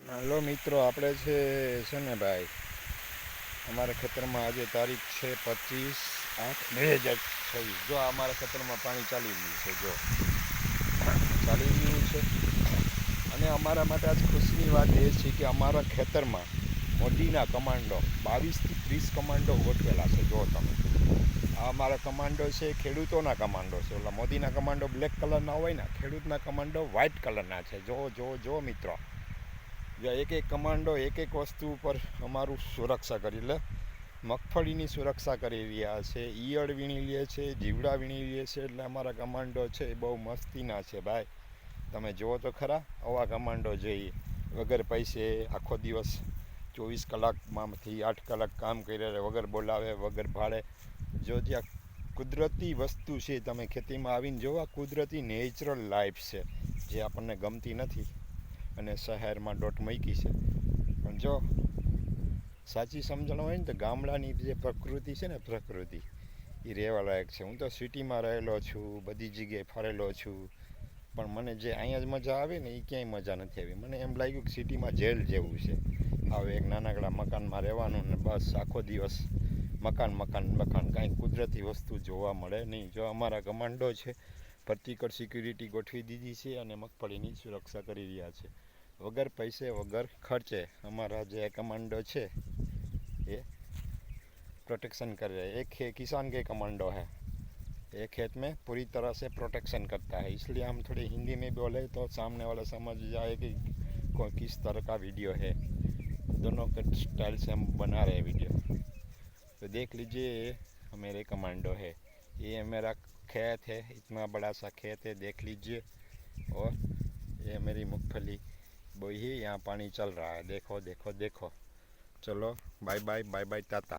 હાલો મિત્રો, આપણે છે ને ભાઈ, અમારા ખેતરમાં આજે તારીખ છે 25/8/2026. જો અમારા ખેતરમાં પાણી ચાલી રહ્યું છે, જો ચાલી રહ્યું છે. અને અમારા માટે આજ ખુશીની વાત એ છે કે અમારા ખેતરમાં મોદીના કમાન્ડો 22થી 30 કમાન્ડો ગોઠવેલા છે. જો તમે, આ અમારા કમાન્ડો છે, ખેડૂતોના કમાન્ડો છે. ઓલા મોદીના કમાન્ડો બ્લેક કલરના હોય ને, ખેડૂતના કમાન્ડો વ્હાઇટ કલરના છે. જો મિત્રો, એક એક કમાન્ડો એક એક વસ્તુ ઉપર અમારું સુરક્ષા કરી લે. મગફળીની સુરક્ષા કરી રહ્યા છે, ઈયળ વીણી લે છે, જીવડા વીણી લે છે. એટલે અમારા કમાન્ડો છે એ બહુ મસ્તીના છે ભાઈ. તમે જુઓ તો ખરા, આવા કમાન્ડો જોઈએ. વગર પૈસે આખો દિવસ 24 કલાકમાંથી 8 કલાક કામ કરે, વગર બોલાવે, વગર ભાડે. જો જ્યાં કુદરતી વસ્તુ છે, તમે ખેતીમાં આવીને જોવા, કુદરતી નેચરલ લાઈફ છે જે આપણને ગમતી નથી અને શહેરમાં દોટ મૂકી છે. પણ જો સાચી સમજણ હોય ને તો ગામડાની જે પ્રકૃતિ છે ને, પ્રકૃતિ એ રહેવા લાયક છે. હું તો સિટીમાં રહેલો છું, બધી જગ્યાએ ફરેલો છું, પણ મને જે અહીંયા જ મજા આવે ને એ ક્યાંય મજા નથી આવી. મને એમ લાગ્યું કે સિટીમાં જેલ જેવું છે. હવે એક નાનકડા મકાનમાં રહેવાનું ને બસ આખો દિવસ મકાન, કાંઈ કુદરતી વસ્તુ જોવા મળે નહીં. જો અમારા કમાન્ડો છે, પ્રતિકર સિક્યુરિટી ગોઠવી દીધી છે અને મગફળીની સુરક્ષા કરી રહ્યા છે વગર પૈસે, વગર ખર્ચે. અમારા જે कमांडो છે ये प्रोटेक्शन कर रहे हैं। एक किसान के कमांडो है, एक खेत में पूरी तरह से प्रोटेक्शन करता है। इसलिए हम थोड़ी हिंदी में बोले तो सामने वाला समझ जाए कि किस तरह का वीडियो है। दोनों के स्टाइल से हम बना रहे हैं वीडियो। तो देख लीजिए, ये मेरे कमांडो है, ये मेरा खेत है, इतना बड़ा सा खेत है, देख लीजिए। और ये मेरी मूंगफली बोई है, यहाँ पानी चल रहा है, देखो देखो देखो। चलो bye bye, bye bye, Tata.